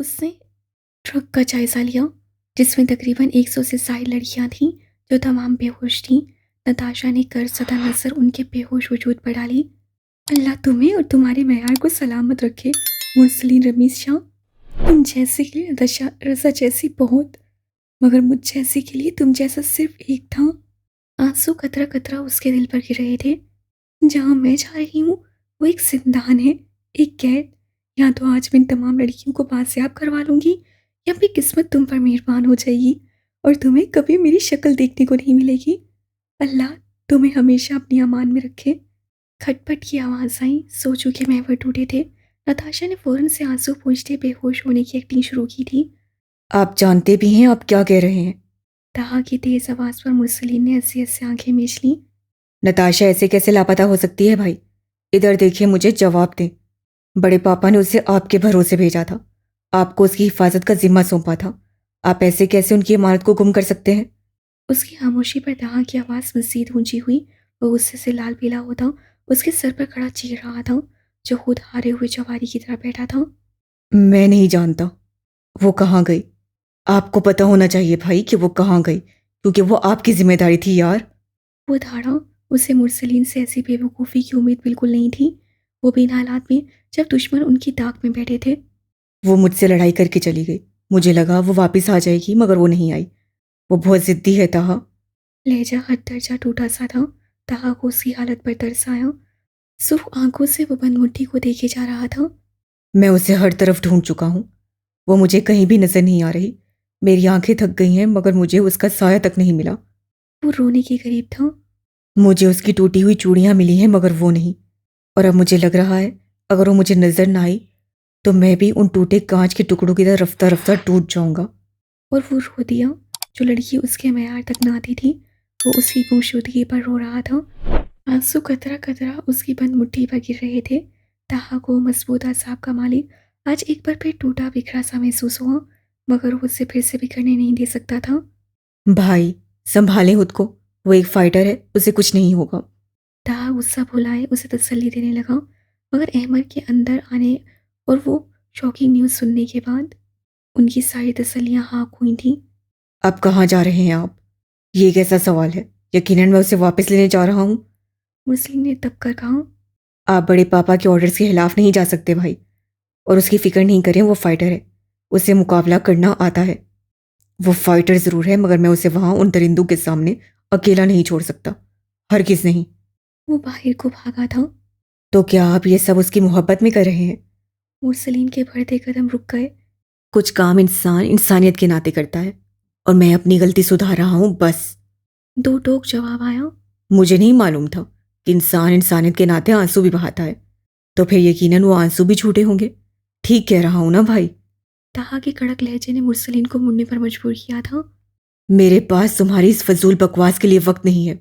उसने ट्रक का जायजा लिया जिसमें तकरीबन 100 से 60 लड़कियां थीं जो तमाम बेहोश थीं। नताशा ने कर सदा नजर उनके बेहोश वजूद पर डाली। अल्लाह तुम्हें और तुम्हारे मैार को सलामत रखे। मुरसलीन रमीज शाह, तुम जैसे के लिए रजा जैसी बहुत, मगर मुझ जैसी के लिए तुम जैसा सिर्फ एक था। आंसू कतरा कतरा उसके दिल पर गिर रहे थे। जहाँ मैं जा रही हूँ वो एक जिंदान है, एक कैद। या तो आज मैं इन तमाम लड़कियों को बाजियाब करवा लूंगी या फिर किस्मत तुम पर मेहरबान हो जाएगी और तुम्हें कभी मेरी शक्ल देखने को नहीं मिलेगी। अल्लाह तुम्हें हमेशा अपनी अमान में रखे। खटपट की आवाज़ आई। सो चुके महवर टूटे थे। नताशा ने फौरन से आंसू पोंछते बेहोश होने की एक्टिंग शुरू की थी। आप जानते भी हैं आप क्या कह रहे हैं? तहा की तेज आवाज़ पर मुरसलीन ने हंसी हंसी आंखें मीच लीं। नताशा ऐसे कैसे लापता हो सकती है भाई? इधर देखिए, मुझे जवाब दें। बड़े पापा ने उसे आपके भरोसे भेजा था, आपको उसकी हिफाजत का जिम्मा सौंपा था। आप ऐसे कैसे उनकी इमारत को गुम कर सकते हैं? उसकी खामोशी पर तहा की आवाज़ मजीद ऊंची हुई। वो गुस्से से लाल पीला होता उसके सर पर खड़ा चीर रहा था जो खुद हारे हुए जवारी की तरह बैठा था। मैं नहीं जानता वो कहाँ गई। आपको पता होना चाहिए भाई कि वो कहाँ गई, क्योंकि वो आपकी जिम्मेदारी थी यार। वो धाड़ा। उसे मुरसलीन से ऐसी बेवकूफ़ी की उम्मीद बिल्कुल नहीं थी। वो भी इन हालात में जब दुश्मन उनकी ताक में बैठे थे। वो मुझसे लड़ाई करके चली गई। मुझे लगा वो वापस आ जाएगी, मगर वो नहीं आई। वो बहुत जिद्दी है ताहा। लहजा हद दर्जा टूटा सा था। तहा को उसकी हालत पर तरस आया। सुर्ख आंखों से वो बंद मुट्ठी को देखे जा रहा था। मैं उसे हर तरफ ढूंढ चुका हूँ, वो मुझे कहीं भी नजर नहीं आ रही। मेरी आंखें थक गई हैं, मगर मुझे उसका साया तक नहीं मिला। वो रोने के करीब था। मुझे उसकी टूटी हुई चूड़ियां मिली हैं, मगर वो नहीं। और अब मुझे लग रहा है, अगर वो मुझे नजर ना आई तो मैं भी उन टूटे कांच के टुकड़ों की तरह रफ्ता रफ्ता टूट जाऊंगा। और वो रो दिया। जो लड़की उसके मैार तक ना आती थी वो उसकी गुमशुदगी पर रो रहा था। आंसू कतरा कतरा उसकी बंद मुट्ठी पर गिर रहे थे। ताहा को मजबूत आसाब का मालिक आज एक बार फिर टूटा बिखरा सा महसूस हुआ, मगर वो उसे फिर से बिखरने नहीं दे सकता था। भाई, संभाले खुद को। वो एक फाइटर है, उसे कुछ नहीं होगा। ताहा गुस्सा भुलाए उसे तसल्ली देने लगा, मगर अहमद के अंदर आने और वो शॉकिंग न्यूज़ सुनने के बाद उनकी सारी तसल्लियां हाँक हुई थीं। अब कहाँ जा रहे हैं आप? ये कैसा सवाल है? यकीनन मैं उसे वापस लेने जा रहा हूँ। मुरसलीन ने तब कर कहा। आप बड़े पापा के ऑर्डर्स के खिलाफ नहीं जा सकते भाई। और उसकी फिक्र नहीं करें, वो फाइटर है, उसे मुकाबला करना आता है। वो फाइटर जरूर है, मगर मैं उसे वहां उन दरिंदों के सामने अकेला नहीं छोड़ सकता, हरगिज नहीं। वो बाहर को भागा था। तो क्या आप ये सब उसकी मोहब्बत में कर रहे हैं? मुरसलीन के बढ़ते कदम रुक गए। कुछ काम इंसान इंसानियत के नाते करता है, और मैं अपनी गलती सुधार रहा हूं बस। दो टोक जवाब आया। मुझे नहीं मालूम था कि इंसान इंसानियत के नाते आंसू भी बहाता है। तो फिर यकीनन वो आंसू भी झूठे होंगे। ठीक कह रहा हूं ना भाई? ताहा के कड़क लहजे ने मुरसलीन को मुड़ने पर मजबूर किया था। मेरे पास तुम्हारी इस फजूल बकवास के लिए वक्त नहीं है।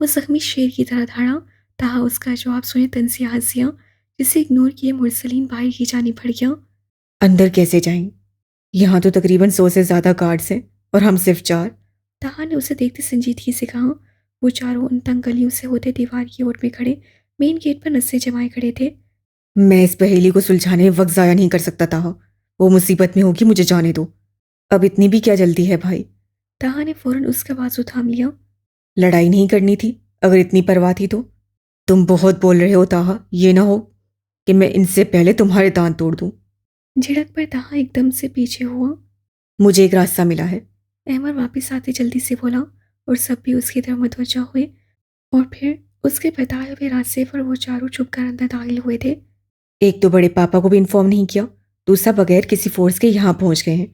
वो जख्मी शेर की तरह धाड़ा। ताहा उसका जवाब सुने तंसिया हंसिया, जिसे इग्नोर किए मुरसलीन बाहर की जानी पड़ गया। अंदर कैसे जाएं? यहाँ तो तकरीबन 100 से ज्यादा गार्ड्स हैं और हम सिर्फ 4। ताहा ने उसे देखते संजीदगी से कहा। वो चारों उन तंग गलियों से होते दीवार की ओर में खड़े मेन गेट पर नस्से जमाए खड़े थे। मैं इस पहेली को सुलझाने में वक्त ज़ाया नहीं कर सकता था। वो मुसीबत में होगी, मुझे जाने दो। अब इतनी भी क्या जल्दी है भाई? ताहा ने फौरन उसका बाजू थाम लिया। लड़ाई नहीं करनी थी? अगर इतनी परवाह थी तो? तुम बहुत बोल रहे हो ताहा, ये ना हो कि मैं इनसे पहले तुम्हारे दांत तोड़ दूं। झिड़क पर ताहा एकदम से पीछे हुआ। मुझे एक रास्ता मिला है। अहमद वापस आते जल्दी से बोला और सब भी उसकी तरफ मुतवज्जा हुए। और फिर उसके बताए हुए रास्ते पर वो चारों छुपकर अंदर दाखिल हुए थे। एक तो बड़े पापा को भी इन्फॉर्म नहीं किया, दूसरा बगैर किसी फोर्स के यहाँ पहुंच गए हैं।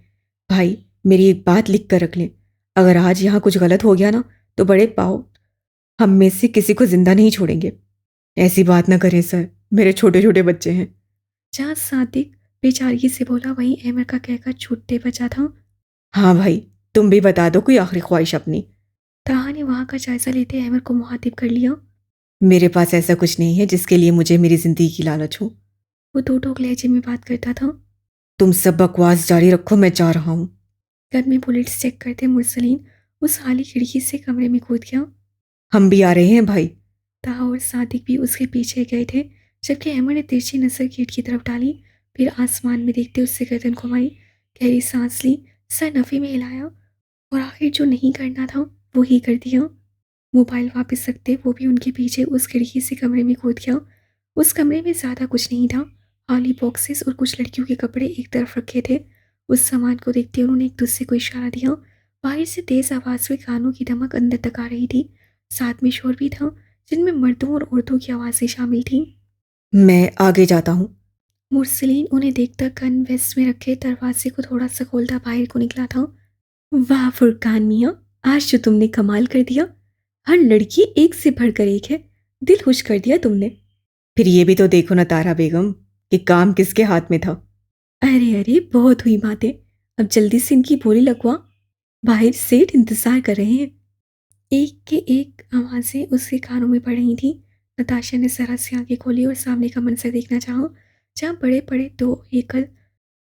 भाई, मेरी एक बात लिख कर रख लें। अगर आज यहाँ कुछ गलत हो गया ना, तो बड़े पाओ हम में से किसी को जिंदा नहीं छोड़ेंगे। ऐसी बात ना करें सर, मेरे छोटे छोटे बच्चे हैं। जहाँ सादिक बेचारगी से बोला वहीं अहमद का कहकर छूटते बचा था। हाँ भाई, तुम भी बता दो कोई आखिरी ख्वाहिश अपनी। ताहा ने वहां का जायजा लेते अहमद को मुहातिब कर लिया। मेरे पास ऐसा कुछ नहीं है जिसके लिए मुझे मेरी जिंदगी की लालच हो। वो दो टोक लहजे में बात करता था। तुम सब बकवास जारी रखो, मैं जा रहा हूँ। घर में बुलेट्स चेक करते मुरसलीन उस खाली खिड़की से कमरे में कूद गया। हम भी आ रहे हैं भाई। ताहा और सादिक भी उसके पीछे गए थे, जबकि अहमद ने तिरछी नजर गेट की तरफ डाली। फिर आसमान में देखते उससे गर्दन घुमाई, गहरी सांस ली, सर नफे में हिलाया और आखिर जो नहीं करना था वो ही कर दिया। मोबाइल वापस रखते वो भी उनके पीछे उस खिड़की से कमरे में कूद गया। उस कमरे में ज़्यादा कुछ नहीं था, खाली बॉक्सेस और कुछ लड़कियों के कपड़े एक तरफ रखे थे। उस सामान को देखते उन्होंने एक दूसरे को इशारा दिया। बाहर से तेज आवाज़ में गानों की धमक अंदर तक आ रही थी, साथ में शोर भी था जिनमें मर्दों और औरतों की आवाज़ें शामिल थीं। मैं आगे जाता हूँ। मुरसलीन उन्हें देखकर गन वेस्ट में रखे दरवाजे को थोड़ा सा खोलता बाहर को निकला था। वाह फुरकान मियाँ, आज जो तुमने कमाल कर दिया। हर लड़की एक से बढ़कर एक है, दिल खुश कर दिया तुमने। फिर ये भी तो देखो ना तारा बेगम कि काम किसके हाथ में था। अरे अरे, बहुत हुई बातें, अब जल्दी से इनकी बोली लगवा, बाहर सेठ इंतजार कर रहे हैं। एक के एक आवाज़ें उसके कानों में पड़ रही थी। नताशा ने जरा सी आंखें खोली और सामने का मंजर देखना चाहा, जहाँ बड़े बड़े दो एकल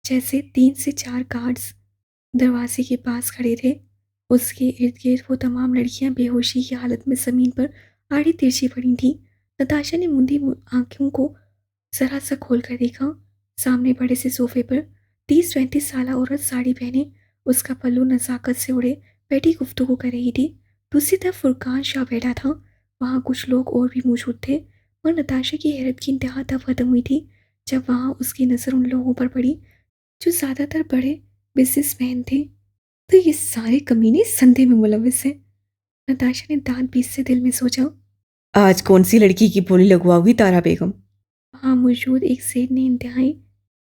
जैसे 3 से 4 गार्ड्स दरवाजे के पास खड़े थे। उसके इर्द गिर्द वो तमाम लड़कियां बेहोशी की हालत में ज़मीन पर आड़ी तिरछी पड़ी थीं। नताशा ने मुंदी आंखों को जरा सा खोल कर देखा। सामने बड़े से सोफे पर 30-35 साल औरत साड़ी पहने, उसका पल्लू नज़ाकत से उड़े बैठी गुफ्तगू कर रही थी। दूसरी तरफ फुरकान शाह बैठा था। वहाँ कुछ लोग और भी मौजूद थे, मगर नताशा की हैरत की इंतहा तब खत्म हुई थी जब वहाँ उसकी नज़र उन लोगों पर पड़ी जो ज़्यादातर बड़े बिजनेसमैन थे। तो ये सारे कमीने इस संधे में मुलविस हैं। नताशा ने दांत पीसते दिल में सोचा। आज कौन सी लड़की की बोली लगवाओगी तारा बेगम? वहाँ मौजूद एक सेठ ने इंतहाई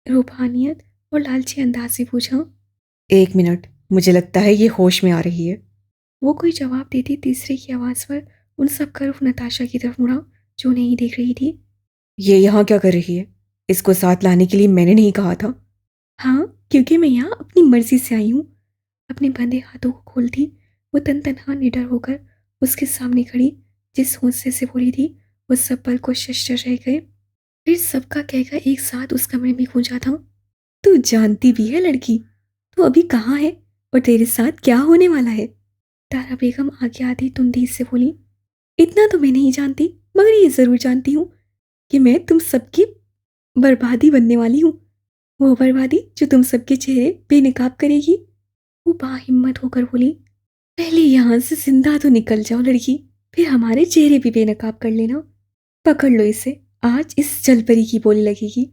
रूहानियत और लालची अंदाज से पूछा। 1 मिनट, मुझे लगता है ये होश में आ रही है। वो कोई जवाब देती तीसरे की आवाज़ पर उन सब का रुख नताशा की तरफ मुड़ा जो नहीं देख रही थी। ये यहाँ क्या कर रही है? इसको साथ लाने के लिए मैंने नहीं कहा था। हाँ, क्योंकि मैं यहाँ अपनी मर्जी से आई हूँ। अपने बंधे हाथों को खोलती वो तन तनहा निडर होकर उसके सामने खड़ी, जिस हौसले से बोली थी वो सब पल को शश्चर रह गए। फिर सबका कहकर एक साथ उस कमरे में गूंजा था। तू जानती भी है लड़की, तू अभी कहाँ है और तेरे साथ क्या होने वाला है? तारा बेगम आगे आधी तुंदी से बोली। इतना तो मैं नहीं जानती, मगर ये जरूर जानती हूँ कि मैं तुम सबकी बर्बादी बनने वाली हूँ। वो बर्बादी जो तुम सबके चेहरे बेनकाब करेगी। वो बाहिम्मत होकर बोली। पहले यहाँ से जिंदा तो निकल जाओ लड़की, फिर हमारे चेहरे भी बेनकाब कर लेना। पकड़ लो इसे, आज इस जलपरी की बोली लगेगी।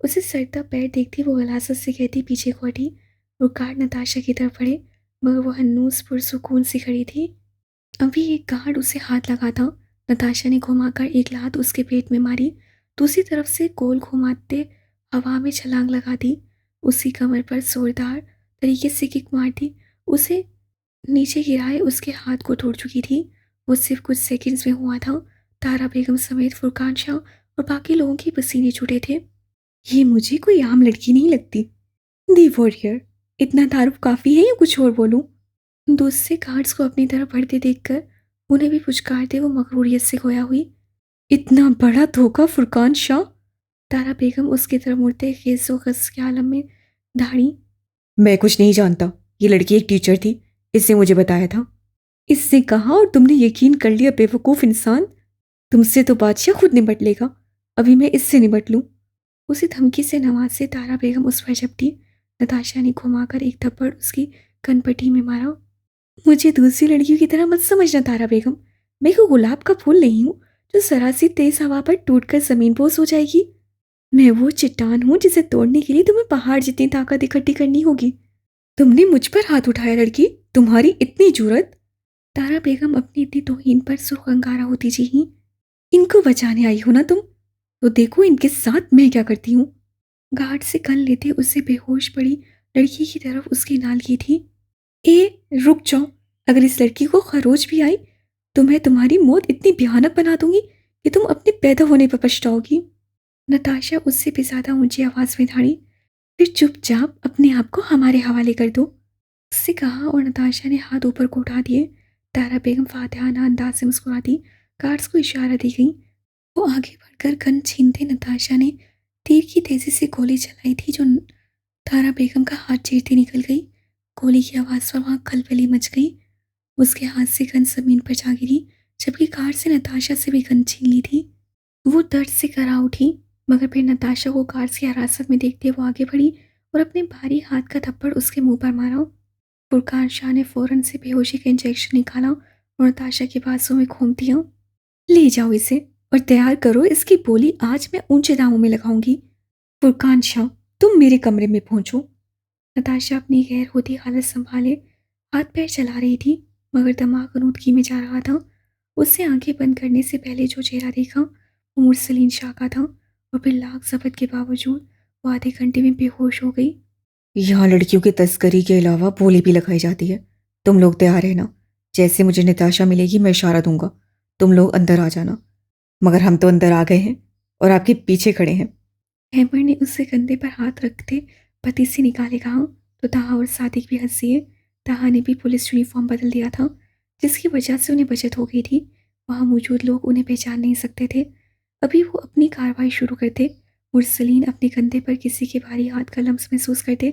उसे सड़ता पैर देखती वो गलासत से कहती पीछे को हटी। वो गार्ड नताशा की तरफ बढ़े, मगर वो हन्नूस पुरसुकून सी खड़ी थी। अभी एक गार्ड उसे हाथ लगा था। नताशा ने घुमाकर एक लात उसके पेट में मारी, दूसरी तरफ से गोल घुमाते हवा में छलांग लगा दी, उसकी कमर पर जोरदार तरीके से किक मार दी, उसे नीचे गिराए उसके हाथ को तोड़ चुकी थी। वो सिर्फ कुछ सेकंड्स में हुआ था। तारा बेगम समेत फुरकान शाह और बाकी लोगों के पसीने छूटे थे। ये मुझे कोई आम लड़की नहीं लगती। दी वॉरियर, इतना तारुफ काफ़ी है या कुछ और बोलूं? दूसरे गार्ड्स को अपनी तरफ बढ़ते देखकर उन्हें भी पुचकारते वो मकरूरियत से खोया हुई। इतना बड़ा धोखा फुरकान शाह! तारा बेगम उसकी तरफ मुड़ते खेसो खस के आलम में दाढ़ी। मैं कुछ नहीं जानता। ये लड़की एक टीचर थी, इसने मुझे बताया था। इससे कहा और तुमने यकीन कर लिया बेवकूफ़ इंसान। तुमसे तो बादशाह खुद निपट लेगा, अभी मैं इससे निपट लूं। उसी धमकी से नवाज से तारा बेगम उस पर झपटी। नताशा ने घुमाकर एक थप्पड़ उसकी कनपटी में मारा। मुझे दूसरी लड़कियों की तरह मत समझना तारा बेगम, मैं कोई गुलाब का फूल नहीं हूँ जो जरा सी तेज हवा पर टूटकर जमीन पोस हो जाएगी। मैं वो चट्टान हूँ जिसे तोड़ने के लिए तुम्हें पहाड़ जितनी ताकत इकट्ठी करनी होगी। तुमने मुझ पर हाथ उठाया लड़की, तुम्हारी इतनी जुरत! तारा बेगम अपनी इतनी तौहीन पर सुर्ख अंगारा होती जी ही। इनको बचाने आई हो ना तुम, तो देखो इनके साथ मैं क्या करती हूँ। गार्ड से कन लेते उससे बेहोश पड़ी लड़की की तरफ उसकी नाल की थी। ए रुक जाओ, अगर इस लड़की को खरोच भी आई तो मैं तुम्हारी मौत इतनी भयानक बना दूंगी कि तुम अपने पैदा होने पर पछताओगी। नताशा उससे भी ज्यादा ऊंची आवाज में धाड़ी। फिर चुपचाप अपने आप को हमारे हवाले कर दो, उससे कहा और नताशा ने हाथ ऊपर को उठा दिए। तारा बेगम फातिहाना अंदाज से मुस्कुराती गार्ड्स को इशारा दी गई। वो आगे बढ़कर गन छीनते नताशा ने तीर की तेजी से गोली चलाई थी जो तारा बेगम का हाथ चीरती निकल गई। गोली की आवाज़ पर वहाँ खलबली मच गई। उसके हाथ से गन जमीन पर जा गिरी, जबकि कार से नताशा से भी गन छीन ली थी। वो दर्द से करा उठी, मगर फिर नताशा को गार्ड्स की हिरासत में देखते वो आगे बढ़ी और अपने भारी हाथ का थप्पड़ उसके मुंह पर मारा। फुरकान शाह ने फौरन से बेहोशी का इंजेक्शन निकाला और नताशा के बाजू में घूम दिया। ले जाओ इसे और तैयार करो, इसकी बोली आज मैं ऊंचे दामों में लगाऊंगी। फुरकान शाह, तुम मेरे कमरे में पहुंचो। नताशा अपनी गैर होती हालत संभाले हाथ पैर चला रही थी, मगर दिमाग आलूदगी में जा रहा था। उससे आंखें बंद करने से पहले जो चेहरा देखा वो मुरसलीन शाह का था, और फिर लाख जब्त के बावजूद वो आधे घंटे में बेहोश हो गई। यहाँ लड़कियों की तस्करी के अलावा बोली भी लगाई जाती है। तुम लोग तैयार है ना? जैसे मुझे निताशा मिलेगी मैं इशारा दूंगा, तुम लोग अंदर आ जाना। मगर हम तो अंदर आ गए हैं और आपके पीछे खड़े हैं। हैमर ने उससे कंधे पर हाथ रखते पति से निकाले कहा तो ताहा और सादिक भी हंस दिए। ताहा ने भी पुलिस यूनिफॉर्म बदल दिया था, जिसकी वजह से उन्हें बचत हो गई थी। वहाँ मौजूद लोग उन्हें पहचान नहीं सकते थे। अभी वो अपनी कार्रवाई शुरू करते, मुरसलीन अपने कंधे पर किसी के भारी हाथ का लम्स महसूस करते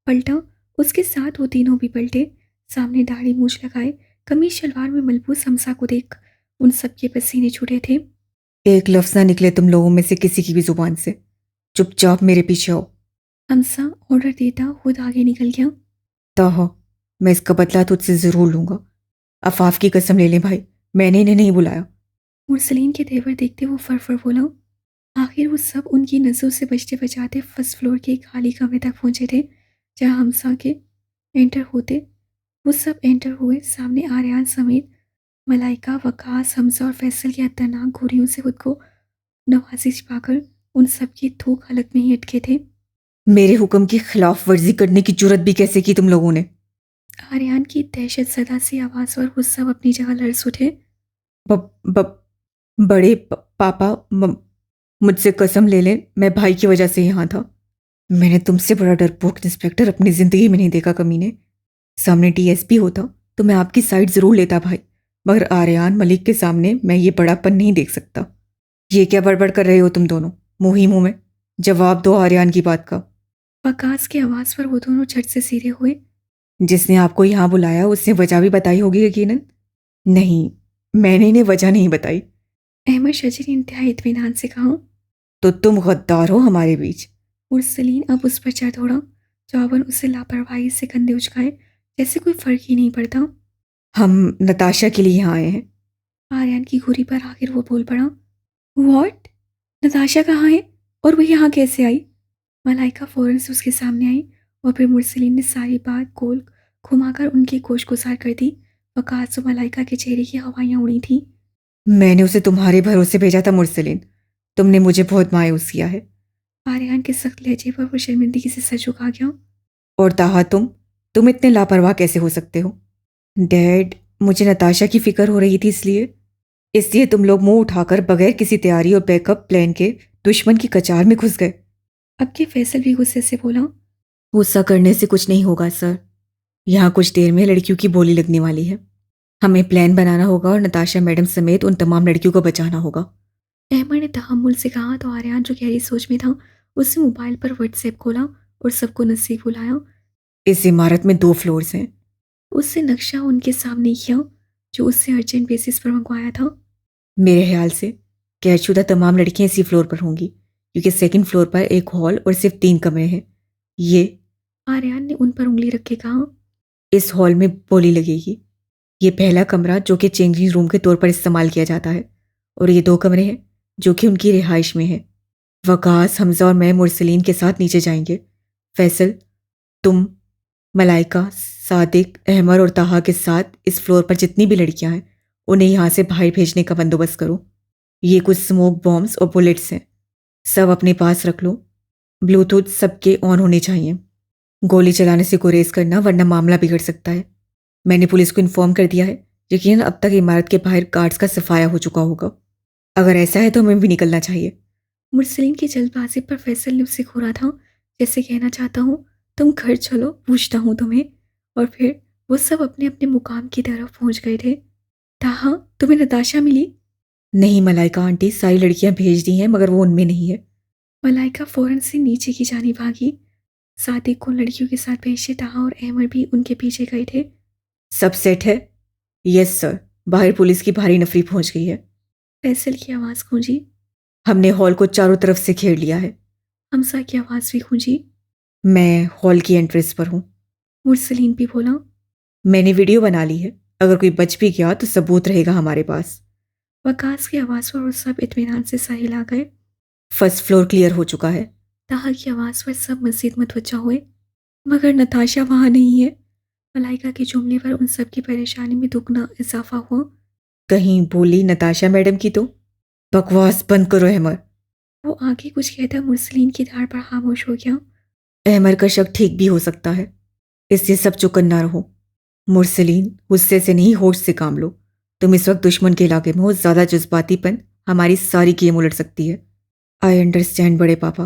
पलटा। उसके साथ वो तीनों भी पलटे। सामने दाढ़ी मूछ लगाए कमीज शलवार में मलबूस हमसा को देख उन सबके पसीने छूटे थे। एक लफ्ज ना निकले तुम लोगों में से किसी की भी जुबान से। चुपचाप मेरे पीछे आओ। हमसा ऑर्डर देता खुद आगे निकल गया। ताहा, मैं इसका बदला तुझसे जरूर लूंगा। अफाफ की कसम ले लें भाई, मैंने इन्हें नहीं बुलाया। मुरसलीन के तेवर देखते वो फर बोला। आखिर वो सब उनकी नज़रों से बचते बचाते फर्स्ट फ्लोर के एक खाली कमरे तक पहुंचे थे, जहां हमसा के एंटर होते। वो सब एंटर हुए। सामने आर्यान समेत मलाइका, वकास, हमजा और फैसल की खतरनाक घोड़ियों से खुद को नवाजी छिपाकर उन सब की थूक हलक में ही अटके थे। मेरे हुक्म की खिलाफ वर्जी करने की जुर्रत भी कैसे की तुम लोगों ने? आर्यान की दहशत सदा सी आवाज़ पर वो सब अपनी जगह लर्ज उठे। ब, ब, बड़े पापा, मुझसे कसम ले लें, मैं भाई की वजह से यहाँ था। मैंने तुमसे बड़ा डरपोक इंस्पेक्टर अपनी जिंदगी में नहीं देखा कमीने। सामने डीएसपी होता तो मैं आपकी साइड जरूर लेता भाई, मगर आर्यान मलिक के सामने मैं ये बड़ापन नहीं देख सकता। ये क्या बड़बड़ कर रहे हो तुम दोनों? मुंह ही मुंह में जवाब दो आर्यान की बात का। वकास की आवाज़ पर वो दोनों झट से सीधे हुए। जिसने आपको यहाँ बुलाया उसने वजह भी बताई होगी यकीनन। नहीं, मैंने इन्हें वजह नहीं बताई। अहमद शजी ने इंतहाई इत्मीनान से कहा। तो तुम गद्दार हो हमारे बीच। मुरसलीन अब उस पर चढ़ दौड़ा। जॉबन उसे लापरवाही से कंधे उचकाए जैसे कोई फर्क ही नहीं पड़ता। हम नताशा के लिए यहाँ आए हैं। आर्यन की घुरी पर आखिर वो बोल पड़ा। वॉट? नताशा कहाँ है और वो यहाँ कैसे आई? मलाइका फौरन से उसके सामने आई और फिर मुरसलीन ने सारी बात गोल घुमाकर उनकी गोश गुजार कर दी। वकास और मलाइका के चेहरे की हवाइयाँ उड़ी थीं। मैंने उसे तुम्हारे भरोसे भेजा था मुरसलीन, तुमने मुझे बहुत मायूस किया है। आर्यन के सख्त लहजे पर वो शर्मिंदगी से सर झुका गया। और ताहा, तुम इतने लापरवाह कैसे हो सकते हो? डैड, मुझे नताशा की फिक्र हो रही थी, इसलिए इसलिए तुम लोग मुंह उठाकर बगैर किसी तैयारी और बैकअप प्लान के दुश्मन की कचार में घुस गए। अब के फैसल भी गुस्से से बोला। गुस्सा करने से कुछ नहीं होगा सर। यहाँ कुछ देर में लड़कियों की बोली लगने वाली है। हमें प्लान बनाना होगा और नताशा मैडम समेत उन तमाम लड़कियों को बचाना होगा। अहमद ने तहम्मुल से कहा तो आर्यन जो गहरी सोच में था उसने मोबाइल पर व्हाट्सएप खोला और सबको नज़दीक बुलाया। इस इमारत में 2 फ्लोर्स हैं। उससे नक्शा उनके सामने किया जो उससे अर्जेंट बेसिस पर मंगवाया था। मेरे ख्याल से कैदशुदा तमाम लड़कियां इसी फ्लोर पर होंगी, क्योंकि सेकंड फ्लोर पर एक हॉल और सिर्फ 3 कमरे हैं। ये आर्यन ने उन पर उंगली रख के कहा। इस हॉल में बोली लगेगी। ये पहला कमरा जो कि चेंजिंग रूम के तौर पर इस्तेमाल किया जाता है, और ये 2 कमरे हैं जो कि उनकी रिहाइश में है। वकास, हमजा और मैं मुरसलीन के साथ नीचे जाएंगे। फैसल, तुम, मलाइका, सादिक, अहमर और ताहा के साथ इस फ्लोर पर जितनी भी लड़कियां हैं उन्हें यहाँ से बाहर भेजने का बंदोबस्त करो। ये कुछ स्मोक बॉम्ब्स और बुलेट्स हैं, सब अपने पास रख लो। ब्लूटूथ सबके ऑन होने चाहिए। गोली चलाने से गुरेज करना, वरना मामला बिगड़ सकता है। मैंने पुलिस को इन्फॉर्म कर दिया है। यकीनन अब तक इमारत के बाहर गार्ड्स का सफाया हो चुका होगा। अगर ऐसा है तो हमें भी निकलना चाहिए। मुरसलीन की जल्दबाजी पर फैसल ने उससे घूरा था, जैसे कहना चाहता हूँ तुम घर चलो, पूछता हूँ तुम्हें। और फिर वो सब अपने अपने मुकाम की तरफ पहुंच गए थे। ताहा, तुम्हें नताशा मिली? नहीं मलाइका आंटी, सारी लड़कियां भेज दी हैं मगर वो उनमें नहीं है। मलाइका फौरन से नीचे की जानिब भागी। सादिक को लड़कियों के साथ भेजे ताहा और अहमर भी उनके पीछे गए थे। सब सेट है? यस सर, बाहर पुलिस की भारी नफरी पहुंच गई है। फैसल की आवाज़ गूंजी। हमने हॉल को चारों तरफ से घेर लिया है। हमसा की आवाज़ भी गूंजी। मैं हॉल की एंट्रेंस पर हूँ। मुरसलीन भी बोला। मैंने वीडियो बना ली है, अगर कोई बच भी गया तो सबूत रहेगा हमारे पास। वकास की आवाज़ पर वो सब इत्मीनान से सर हिला गए। फर्स्ट फ्लोर क्लियर हो चुका है। ताहा की आवाज़ पर सब मज़ीद मुतवज्जा हुए। मगर नताशा वहाँ नहीं है। मलाइका के जुमले पर उन सब की परेशानी में दुगना इजाफा हुआ। कहीं बोली नताशा मैडम की तो? बकवास बंद करो अहमर। वो आगे कुछ कहता मुरसलीन की धार पर खामोश हो गया। अहमर का शक ठीक भी हो सकता है, इसलिए सब चुकन ना रहो। मुरसलीन, गुस्से से नहीं होश से काम लो। तुम इस वक्त दुश्मन के इलाके में हो, ज़्यादा जज्बातीपन हमारी सारी गेम उलट सकती है। आई अंडरस्टैंड बड़े पापा।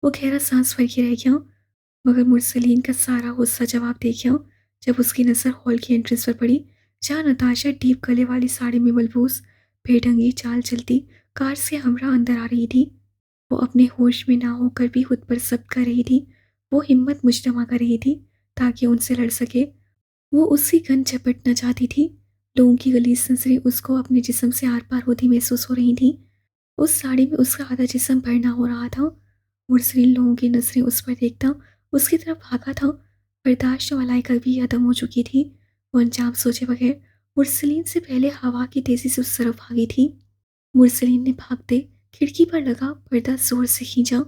वो गहरा सांस भर के रह गया। मगर मुरसलीन का सारा गुस्सा जवाब दे गया जब उसकी नज़र हॉल की एंट्रेंस पर पड़ी, जहाँ नताशा डीप गले वाली साड़ी में मलबूस बेढंगी चाल चलती कार से हमरा अंदर आ रही थी। वो अपने होश में ना होकर भी खुद पर जब्त कर रही थी। वो हिम्मत मुजतमा कर रही थी ताकि उनसे लड़ सके। वो उसकी गन झपटना चाहती थी। लोगों की गलीज नजरें उसको अपने जिस्म से आर पार होती महसूस हो रही थी। उस साड़ी में उसका आधा जिस्म भरना हो रहा था। मुरसलीन लोगों की नजरें उस पर देखता उसकी तरफ भागा था। बर्दाश्त वालाई का भी खत्म हो चुकी थी। वो अंजाम सोचे बगैर मुरसलीन से पहले हवा की तेजी से उस तरफ भागी थी। मुरसलीन ने भागते खिड़की पर लगा पर्दा जोर से खींचा।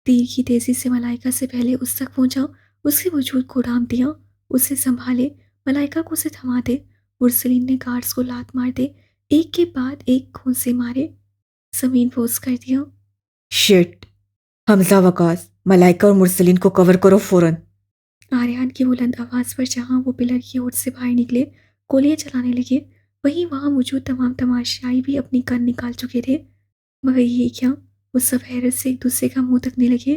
तीर की तेजी से मलाइका से पहले उस तक पहुंचा, उसके वजूद को ढांप दिया। उसे संभाले, मलाइका को उसे थमा दे। मुरसलीन ने गार्ड्स को लात मार दे, एक के बाद एक खून से मारे, जमीन पोस कर दिया। शिट। हमजा, वकास, मलाइका और मुरसलीन को कवर करो फौरन। आर्यान की बुलंद आवाज पर जहां वो पिलर की ओर से बाहर निकले गोलियां चलाने लगे, वहीं वहां मौजूद तमाम तमाशाई भी अपनी गन निकाल चुके थे। मगर ये क्या, वो सब हैरत से एक दूसरे का मुंह तकने लगे।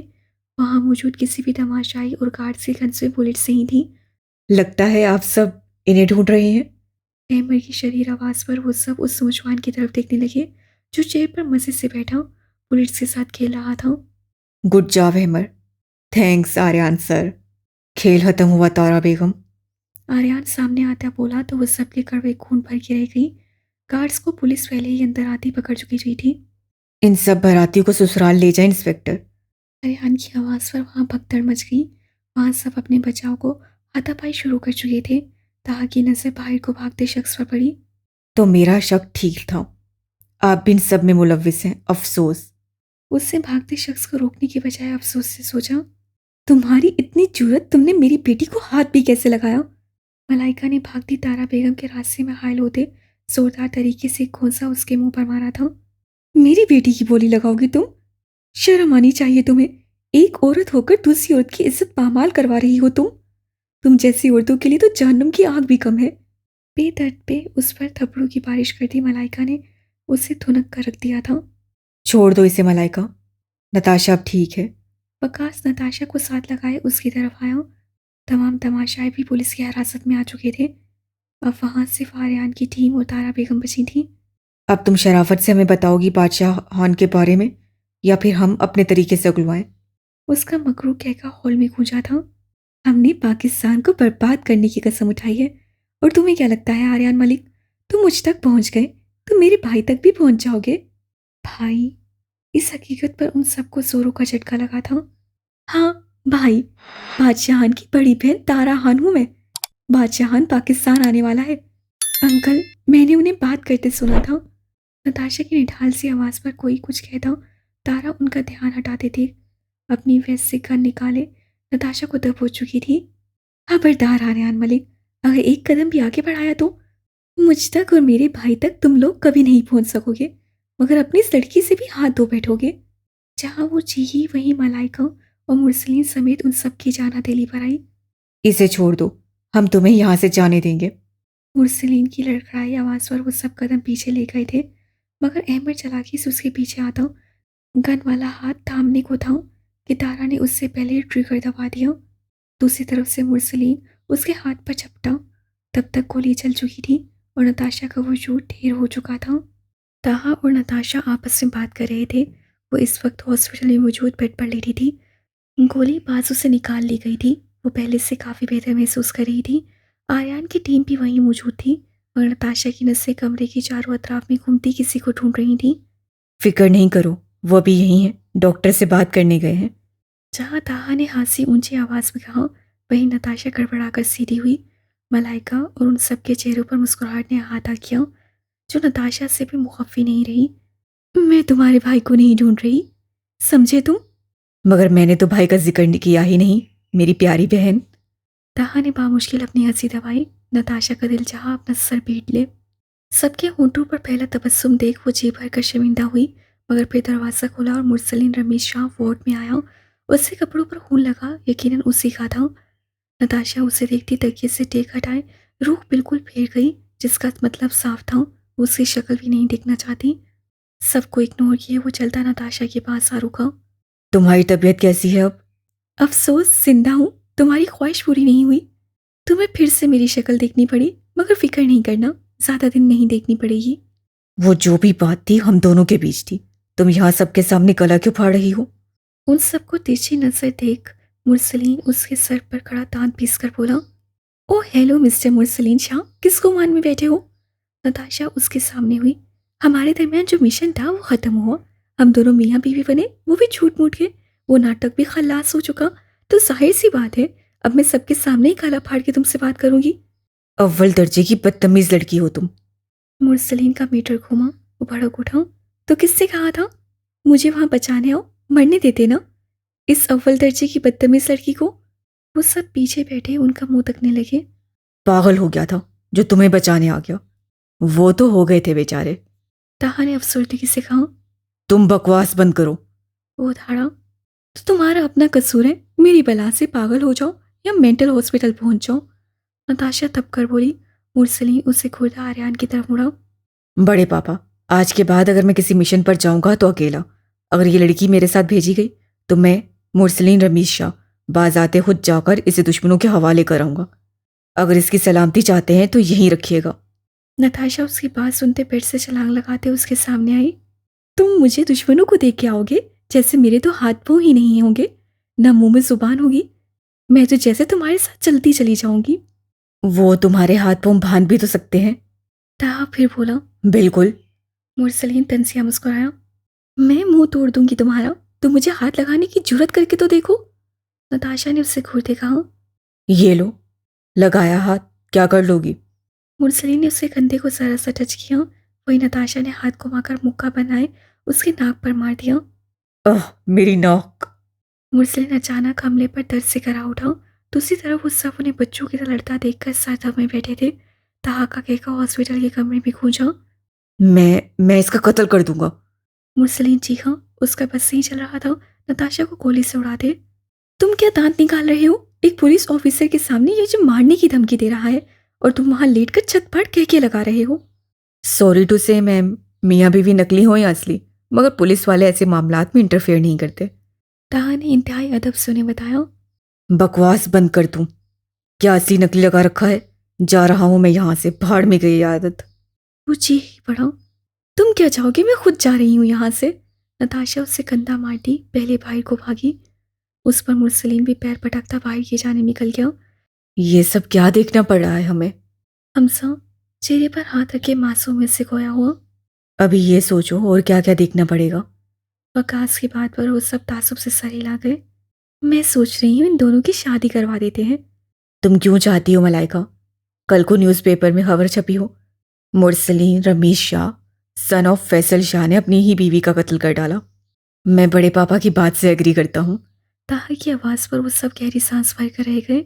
वहां मौजूद किसी भी तमाशाई और गार्ड की गन्स में बुलेट्स नहीं थी। लगता है आप सब इन्हें ढूंढ रहे हैं। अहमर की शरीर आवाज पर वो सब उस नौजवान की तरफ देखने लगे जो चेयर पर मजे से बैठा बुलेट्स के साथ खेल रहा था। Good job Ahmar. Thanks Aryan sir. खेल खत्म हुआ तारा बेगम। आर्यान सामने आता बोला तो वो सबके कड़वे खून भर के रह गई। गार्ड्स को पुलिस पहले ही अंदर आती पकड़ चुकी थी। इन सब बारातियों को ससुराल ले जाए इंस्पेक्टर। आर्यान की आवाज़ पर वहाँ भगदड़ मच गई। वहाँ सब अपने बचाव को हाथापाई शुरू कर चुके थे। ताहा की नजर बाहर को भागते शख्स पर पड़ी। तो मेरा शक ठीक था, आप भी इन सब में मुलविस हैं, अफसोस। उससे भागते शख्स को रोकने की बजाय अफसोस से सोचा, तुम्हारी इतनी जुर्रत, तुमने मेरी बेटी को हाथ भी कैसे लगाया? मलाइका ने भागती तारा बेगम के रास्ते में हायल होते जोरदार तरीके से खोसा उसके मुंह पर मारा था। मेरी बेटी की बोली लगाओगी तुम? शर्म आनी चाहिए तुम्हें। एक औरत होकर दूसरी औरत की इज्जत पामाल करवा रही हो तुम जैसी औरतों के लिए तो जहन्नुम की आग भी कम है। बेदर्द पे उस पर थप्पड़ों की बारिश कर दी मलाइका ने उसे थुनक कर रख दिया था। छोड़ दो इसे मलाइका, नताशा अब ठीक है। वकास नताशा को साथ लगाए उसकी तरफ आया। तमाम तमाशाएं भी पुलिस की हिरासत में आ चुके थे। अब वहां सिर्फ आर्यान की टीम और तारा बेगम बची थी। अब तुम शराफत से हमें बताओगी बादशाह खान के बारे में, या फिर हम अपने तरीके से उगलवाएं? उसका मकरू कहका हॉल में गूंजा था। हमने पाकिस्तान को बर्बाद करने की कसम उठाई है। और तुम्हें क्या लगता है आर्यान मलिक, तुम मुझ तक पहुंच गए तो मेरे भाई तक भी पहुंच जाओगे? भाई? इस हकीकत पर उन सबको जोरों का झटका लगा था। हाँ, भाई। बादशाहान की बड़ी बहन तारा खान हूं मैं। बादशाहान पाकिस्तान आने वाला है। अंकल, मैंने उन्हें बात करते सुना था। नताशा की निढाल सी आवाज पर कोई कुछ कहता तारा उनका ध्यान हटाते थे। अपनी वेस्ट से गन निकाले नताशा को दबोच चुकी थी। खबरदार आर्यान मलिक, अगर एक कदम भी आगे बढ़ाया तो मुझ तक और मेरे भाई तक तुम लोग कभी नहीं पहुंच सकोगे, मगर अपनी इस लड़की से भी हाथ धो बैठोगे। जहां वो चीही वहीं मलाइका और मुरसलीन समेत उन सब की जान हथेली पर आई। इसे छोड़ दो, हम तुम्हें यहाँ से जाने देंगे। मुरसलीन की लड़खड़ाई आवाज पर वो सब कदम पीछे ले गए थे। मगर अहमद चालाकी से उसके पीछे आता गन वाला हाथ थामने को था कि तारा ने उससे पहले ट्रिगर दबा दिया। दूसरी तरफ से मुरसलीन उसके हाथ पर झपटा। तब तक गोली चल चुकी थी और नताशा का वजूद ढेर हो चुका था। ताहा और नताशा आपस में बात कर रहे थे। वो इस वक्त हॉस्पिटल में मौजूद बेड पर लेटी थी। गोली बाजू से निकाल ली गई थी। वो पहले से काफ़ी बेहतर महसूस कर रही थी। आर्यान की टीम भी वहीं मौजूद थी, मगर नताशा की नसें कमरे की चारों अतराफ में घूमती किसी को ढूंढ रही थी। फिक्र नहीं करो, वो अभी यहीं है, डॉक्टर से बात करने गए हैं। जहाँ ताहा ने हंसी ऊंची आवाज में कहा, वहीं नताशा गड़बड़ाकर सीधी हुई। मलाइका और उन सबके चेहरों पर मुस्कुराहट ने अहाता किया, जो नताशा से भी मुखफ़ी नहीं रही। मैं तुम्हारे भाई को नहीं ढूंढ रही, समझे तुम? मगर मैंने तो भाई का जिक्र किया ही नहीं, मेरी प्यारी बहन। ताहा ने बामुश्किल अपनी हंसी दबाई। नताशा का दिल चाहा अपना सर पीट ले। सबके होंठों पर पहला तबस्सुम देख वो जी भर कर शर्मिंदा हुई, मगर फिर दरवाज़ा खोला और मुरसलीन रमीज शाह वार्ड में आया। उसके कपड़ों पर खून लगा, यकीनन उसी का था। नताशा उसे देखती तकिए से टेक हटाए रूह बिल्कुल फेर गई, जिसका मतलब साफ था, वो उसकी शक्ल भी नहीं देखना चाहती। सबको इग्नोर किए वो चलता नताशा के पास आ रुका। तुम्हारी तबीयत कैसी है अब? अफसोस जिंदा हूँ, तुम्हारी ख्वाहिश पूरी नहीं हुई। तुम्हें फिर से मेरी शक्ल देखनी पड़ी, मगर फिक्र नहीं करना, ज़्यादा दिन नहीं देखनी पड़ेगी। वो जो भी बात थी हम दोनों के बीच थी, तुम यहाँ सबके सामने गला क्यों फाड़ रही हो? उन सबको तिरछी नजर देख मुरसलीन उसके सर पर खड़ा दांत पीस कर बोला, ओ हेलो मिस्टर मुरसलीन शाह, किस गुमान में बैठे हो? नताशा उसके सामने हुई। हमारे दरमियान जो मिशन था वो ख़त्म हुआ, हम दोनों मियाँ बीवी बने, वो भी झूठ मूठ के। वो नाटक भी खल्लास हो चुका, तो जाहिर सी बात है अब मैं सबके सामने ही गला फाड़ के तुमसे बात करूंगी। अव्वल दर्जे की बदतमीज लड़की हो तुम। मुरसलीन का मीटर घूमा, वो भड़क उठा। तो किससे कहा था मुझे वहां बचाने आओ, मरने देते ना इस अव्वल दर्जे की बदतमीज लड़की को? वो सब पीछे बैठे उनका मुंह तकने लगे। पागल हो गया था जो तुम्हें बचाने आ गया, वो तो हो गए थे बेचारे। ताहा ने अफसरदगी से कहा। तुम बकवास बंद करो। वो धाड़ा, तो तुम्हारा अपना कसूर है, मेरी बला से पागल हो जाओ या मेंटल हॉस्पिटल पहुंच जाओ। नताशा तब कर बोली। मुरसलीन उसे खुर्दा आर्यान की तरफ मुड़ा। बड़े पापा, आज के बाद अगर मैं किसी मिशन पर जाऊंगा तो अकेला। अगर ये लड़की मेरे साथ भेजी गई तो मैं, मुरसलीन रमीज शाह, बाज़ाते खुद जाकर इसे दुश्मनों के हवाले कराऊंगा। अगर इसकी सलामती चाहते हैं तो यहीं रखिएगा। नताशा उसकी बात सुनते पेट से छलांग लगाते उसके सामने आई। तुम मुझे दुश्मनों को देख के आओगे? जैसे मेरे तो हाथ पांव ही नहीं होंगे, ना मुंह में जुबान होगी। मैं तो जैसे तुम्हारे साथ चलती चली जाऊंगी। वो तुम्हारे हाथ पांव भान भी तो सकते हैं। ताहा फिर बोला। बिल्कुल। मुरसलीन तंसिया मुस्कुराया। मैं मुंह तोड़ दूंगी तुम्हारा, तुम मुझे हाथ लगाने की जुर्रत करके तो देखो। नताशा ने उससे घूरते कहा। ये लो, लगाया हाथ, क्या कर लोगी? मुरसलीन ने उसके कंधे को जरा सा टच किया, वही नताशा ने हाथ घुमाकर मुक्का बनाए उसके नाक पर मार दिया। मेरी नाक। मुरसलीन अचानक हमले पर दर्द से करा उठा। दूसरी तरफ उस सब उन्हें बच्चों की तरह लड़ता देखकर सर दबे बैठे थे। ताहा का कहकर हॉस्पिटल के कमरे में गूंजा। मैं इसका कत्ल कर दूंगा। मुरसलीन चीखा, उसका बस नहीं चल रहा था नताशा को गोली से उड़ा दे। तुम क्या दांत निकाल रहे हो? एक पुलिस ऑफिसर के सामने ये जो मारने की धमकी दे रहा है, और तुम वहां लेटकर छटपट कह के लगा रहे हो। सॉरी टू से मैम, मियाँ बीवी नकली हो या असली, मगर पुलिस वाले ऐसे मामलात में इंटरफेयर नहीं करते। ताहा ने इंतहाई अदब से उन्हें बताया। बकवास बंद कर तू। क्या असली नकली लगा रखा है? जा रहा हूं मैं यहाँ से, भाड़ में गई ये आदत। वो चीख ही पड़ा। तुम क्या चाहोगे? मैं खुद जा रही हूँ यहाँ से। नताशा उससे कंधा मारती पहले बाहर को भागी। उस पर मुरसलीन भी पैर पटकता बाहर की जाने निकल गया। ये सब क्या देखना पड़ रहा है हमें? हमसा चेहरे पर हाथ रखे मासूम में से खोया हुआ। अभी ये सोचो और क्या क्या देखना पड़ेगा। वकास की बात पर वो सब तासुब से सर हिला गए। मैं सोच रही हूँ इन दोनों की शादी करवा देते हैं। तुम क्यों चाहती हो मलाइका? कल को न्यूज़पेपर में खबर छपी हो, मुरसलीन रमीज शाह सन ऑफ फैसल शाह ने अपनी ही बीवी का कत्ल कर डाला। मैं बड़े पापा की बात से एग्री करता हूँ। ताहा की आवाज़ पर वो सब गहरी सांस भर कर रह गए।